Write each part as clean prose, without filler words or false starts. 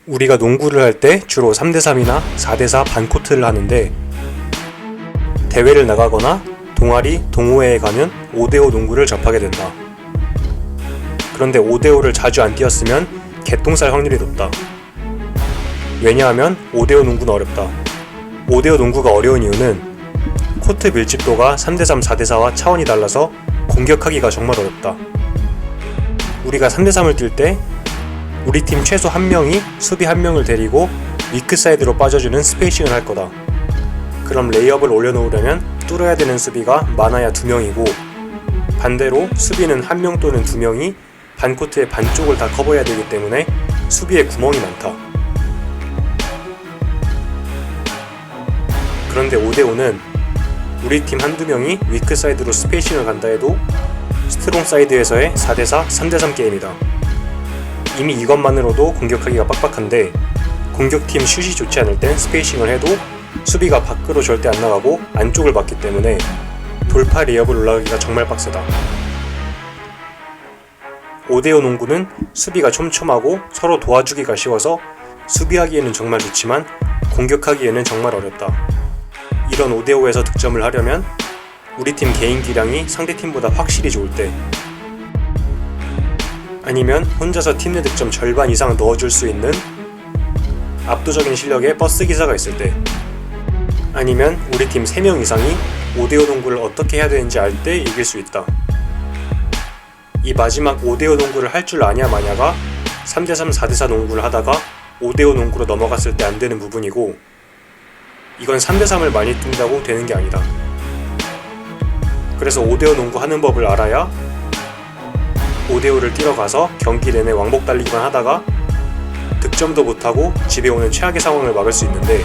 우리가 농구를 할 때 주로 3대3이나 4대4 반코트를 하는데, 대회를 나가거나 동아리, 동호회에 가면 5대5 농구를 접하게 된다. 그런데 5대5를 자주 안 뛰었으면 개똥 쌀 확률이 높다. 왜냐하면 5대5 농구는 어렵다. 5대5 농구가 어려운 이유는 코트 밀집도가 3대3, 4대4와 차원이 달라서 공격하기가 정말 어렵다. 우리가 3대3을 뛸 때 우리 팀 최소 1명이 수비 1명을 데리고 위크사이드로 빠져주는 스페이싱을 할 거다. 그럼 레이업을 올려놓으려면 뚫어야 되는 수비가 많아야 2명이고, 반대로 수비는 1명 또는 2명이 반코트의 반쪽을 다 커버해야 되기 때문에 수비에 구멍이 많다. 그런데 5대5는 우리 팀 한두 명이 위크사이드로 스페이싱을 간다 해도 스트롱 사이드에서의 4대4, 3대3 게임이다. 이미 이것만으로도 공격하기가 빡빡한데, 공격팀 슛이 좋지 않을 땐 스페이싱을 해도 수비가 밖으로 절대 안 나가고 안쪽을 막기 때문에 돌파 레이업을 올라가기가 정말 빡세다. 5대5 농구는 수비가 촘촘하고 서로 도와주기가 쉬워서 수비하기에는 정말 좋지만 공격하기에는 정말 어렵다. 이런 5대5에서 득점을 하려면 우리 팀 개인 기량이 상대팀보다 확실히 좋을 때, 아니면 혼자서 팀 내 득점 절반 이상 넣어줄 수 있는 압도적인 실력의 버스 기사가 있을 때, 아니면 우리 팀 3명 이상이 5대5 농구를 어떻게 해야 되는지 알 때 이길 수 있다. 이 마지막 5대5 농구를 할 줄 아냐 마냐가 3대3, 4대4 농구를 하다가 5대5 농구로 넘어갔을 때 안 되는 부분이고, 이건 3대3을 많이 뛴다고 되는 게 아니다. 그래서 5대5 농구 하는 법을 알아야 5대5를 뛰러 가서 경기 내내 왕복 달리기만 하다가 득점도 못하고 집에 오는 최악의 상황을 막을 수 있는데,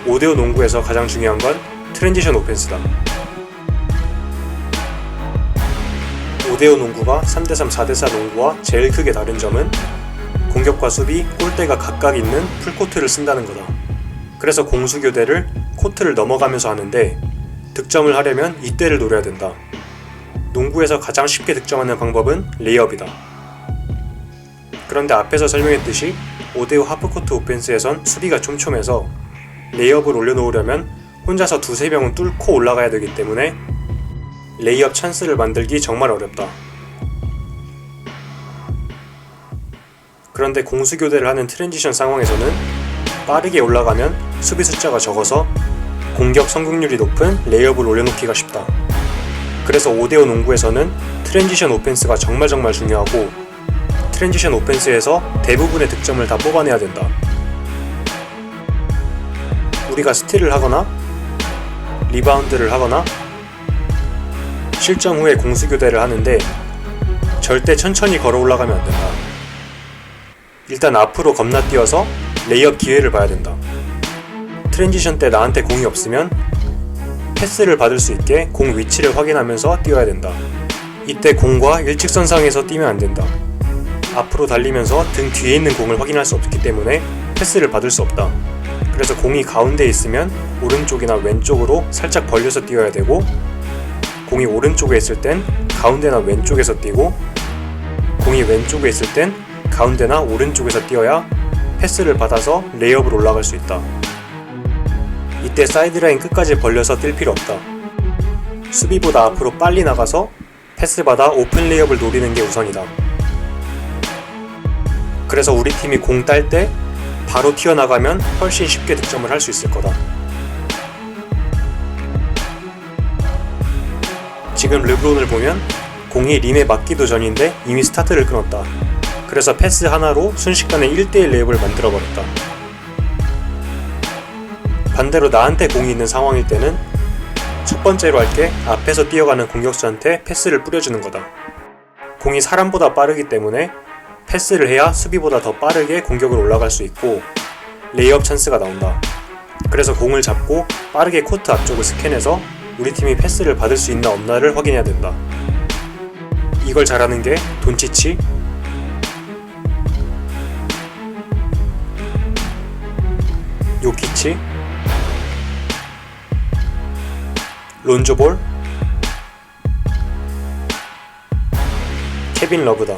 5대5 농구에서 가장 중요한 건 트랜지션 오펜스다. 5대5 농구가 3대3, 4대4 농구와 제일 크게 다른 점은 공격과 수비, 골대가 각각 있는 풀코트를 쓴다는 거다. 그래서 공수교대를 코트를 넘어가면서 하는데, 득점을 하려면 이때를 노려야 된다. 농구에서 가장 쉽게 득점하는 방법은 레이업이다. 그런데 앞에서 설명했듯이 5대5 하프코트 오펜스에선 수비가 촘촘해서 레이업을 올려놓으려면 혼자서 2-3명은 뚫고 올라가야 되기 때문에 레이업 찬스를 만들기 정말 어렵다. 그런데 공수교대를 하는 트랜지션 상황에서는 빠르게 올라가면 수비 숫자가 적어서 공격 성공률이 높은 레이업을 올려놓기가 쉽다. 그래서 5대5 농구에서는 트랜지션 오펜스가 정말 중요하고, 트랜지션 오펜스에서 대부분의 득점을 다 뽑아내야 된다. 우리가 스틸을 하거나 리바운드를 하거나 실점 후에 공수교대를 하는데 절대 천천히 걸어 올라가면 안 된다. 일단 앞으로 겁나 뛰어서 레이업 기회를 봐야 된다. 트랜지션 때 나한테 공이 없으면 패스를 받을 수 있게 공 위치를 확인하면서 뛰어야 된다. 이때 공과 일직선상에서 뛰면 안 된다. 앞으로 달리면서 등 뒤에 있는 공을 확인할 수 없기 때문에 패스를 받을 수 없다. 그래서 공이 가운데에 있으면 오른쪽이나 왼쪽으로 살짝 벌려서 뛰어야 되고, 공이 오른쪽에 있을 땐 가운데나 왼쪽에서 뛰고, 공이 왼쪽에 있을 땐 가운데나 오른쪽에서 뛰어야 패스를 받아서 레이업을 올라갈 수 있다. 이때 사이드라인 끝까지 벌려서 뛸 필요 없다. 수비보다 앞으로 빨리 나가서 패스받아 오픈 레이업을 노리는 게 우선이다. 그래서 우리 팀이 공 딸 때 바로 튀어나가면 훨씬 쉽게 득점을 할 수 있을 거다. 지금 르브론을 보면 공이 림에 맞기도 전인데 이미 스타트를 끊었다. 그래서 패스 하나로 순식간에 1대1 레이업을 만들어버렸다. 반대로 나한테 공이 있는 상황일 때는 첫 번째로 할 게 앞에서 뛰어가는 공격수한테 패스를 뿌려주는 거다. 공이 사람보다 빠르기 때문에 패스를 해야 수비보다 더 빠르게 공격을 올라갈 수 있고 레이업 찬스가 나온다. 그래서 공을 잡고 빠르게 코트 앞쪽을 스캔해서 우리 팀이 패스를 받을 수 있나 없나를 확인해야 된다. 이걸 잘하는 게 돈치치, 요키치, 론조볼, 케빈 러브다.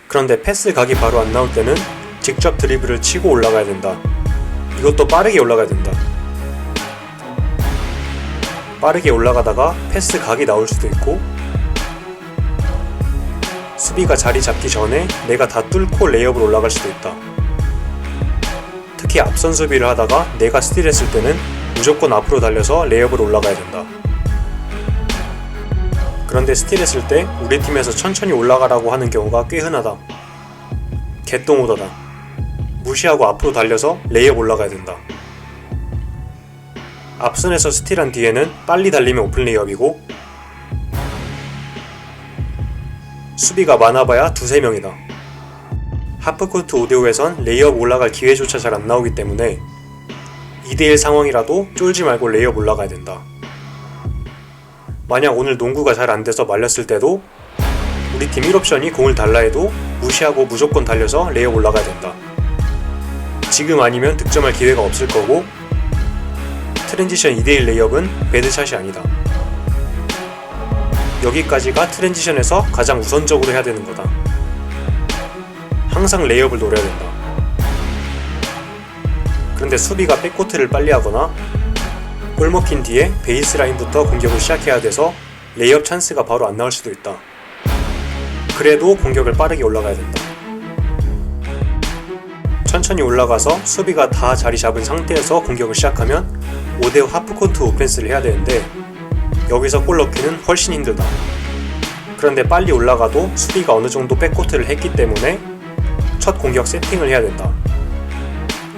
그런데 패스 각이 바로 안 나올 때는 직접 드리블을 치고 올라가야 된다. 이것도 빠르게 올라가야 된다. 빠르게 올라가다가 패스 각이 나올 수도 있고, 수비가 자리 잡기 전에 내가 다 뚫고 레이업을 올라갈 수도 있다. 특히 앞선 수비를 하다가 내가 스틸했을 때는 무조건 앞으로 달려서 레이업을 올라가야 된다. 그런데 스틸했을 때 우리 팀에서 천천히 올라가라고 하는 경우가 꽤 흔하다. 개똥오더다. 무시하고 앞으로 달려서 레이업 올라가야 된다. 앞선에서 스틸한 뒤에는 빨리 달리면 오픈 레이업이고, 수비가 많아봐야 두세 명이다. 하프코트 5대5에선 레이업 올라갈 기회조차 잘 안 나오기 때문에 2대1 상황이라도 쫄지 말고 레이업 올라가야 된다. 만약 오늘 농구가 잘 안돼서 말렸을 때도 우리 팀 1옵션이 공을 달라 해도 무시하고 무조건 달려서 레이업 올라가야 된다. 지금 아니면 득점할 기회가 없을 거고, 트랜지션 2대1 레이업은 배드샷이 아니다. 여기까지가 트랜지션에서 가장 우선적으로 해야 되는 거다. 항상 레이업을 노려야 된다. 그런데 수비가 백코트를 빨리 하거나 골 먹힌 뒤에 베이스라인부터 공격을 시작해야 돼서 레이업 찬스가 바로 안 나올 수도 있다. 그래도 공격을 빠르게 올라가야 된다. 천천히 올라가서 수비가 다 자리 잡은 상태에서 공격을 시작하면 5대5 하프코트 오펜스를 해야 되는데, 여기서 골 넣기는 훨씬 힘들다. 그런데 빨리 올라가도 수비가 어느 정도 백코트를 했기 때문에 첫 공격 세팅을 해야 된다.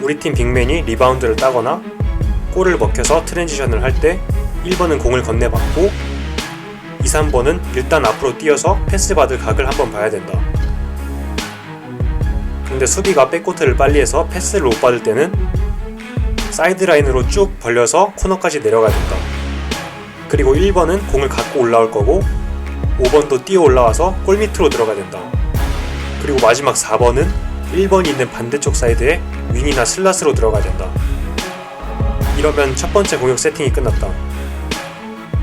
우리 팀 빅맨이 리바운드를 따거나 골을 먹혀서 트랜지션을 할 때 1번은 공을 건네받고 2, 3번은 일단 앞으로 뛰어서 패스 받을 각을 한번 봐야 된다. 근데 수비가 백코트를 빨리 해서 패스를 못 받을 때는 사이드라인으로 쭉 벌려서 코너까지 내려가야 된다. 그리고 1번은 공을 갖고 올라올 거고 5번도 뛰어 올라와서 골 밑으로 들어가야 된다. 그리고 마지막 4번은 1번이 있는 반대쪽 사이드에 윙이나 슬롯으로 들어가야 된다. 이러면 첫 번째 공격 세팅이 끝났다.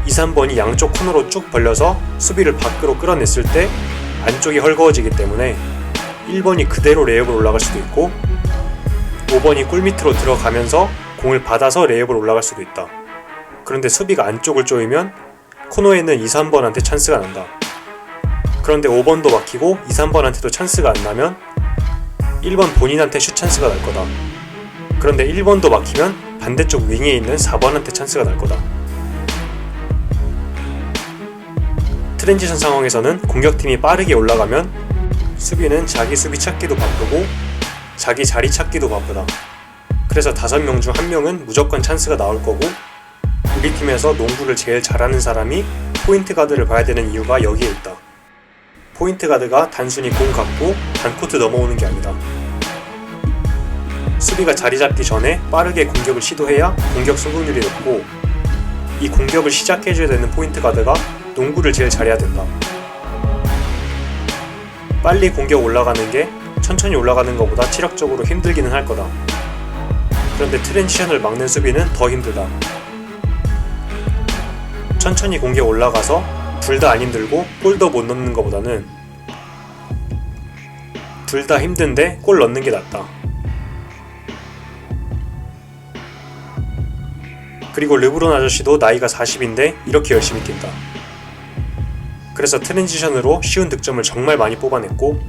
2, 3번이 양쪽 코너로 쭉 벌려서 수비를 밖으로 끌어냈을 때 안쪽이 헐거워지기 때문에 1번이 그대로 레이업을 올라갈 수도 있고, 5번이 골 밑으로 들어가면서 공을 받아서 레이업을 올라갈 수도 있다. 그런데 수비가 안쪽을 조이면 코너에 있는 2, 3번한테 찬스가 난다. 그런데 5번도 막히고 2, 3번한테도 찬스가 안 나면 1번 본인한테 슛 찬스가 날 거다. 그런데 1번도 막히면 반대쪽 윙에 있는 4번한테 찬스가 날 거다. 트랜지션 상황에서는 공격팀이 빠르게 올라가면 수비는 자기 수비 찾기도 바쁘고 자기 자리 찾기도 바쁘다. 그래서 5명 중 1명은 무조건 찬스가 나올 거고, 우리 팀에서 농구를 제일 잘하는 사람이 포인트 가드를 봐야 되는 이유가 여기에 있다. 포인트 가드가 단순히 공 갖고 반코트 넘어오는 게 아니다. 수비가 자리 잡기 전에 빠르게 공격을 시도해야 공격 성공률이 높고, 이 공격을 시작해줘야 되는 포인트 가드가 농구를 제일 잘해야 된다. 빨리 공격 올라가는 게 천천히 올라가는 것보다 체력적으로 힘들기는 할 거다. 그런데 트랜지션을 막는 수비는 더 힘들다. 천천히 공격 올라가서 둘 다 안 힘들고 골도 못 넣는 것보다는 둘 다 힘든데 골 넣는 게 낫다. 그리고 르브론 아저씨도 나이가 40인데 이렇게 열심히 뛴다. 그래서 트랜지션으로 쉬운 득점을 정말 많이 뽑아냈고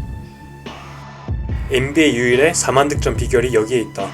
NBA 유일의 4만 득점 비결이 여기에 있다.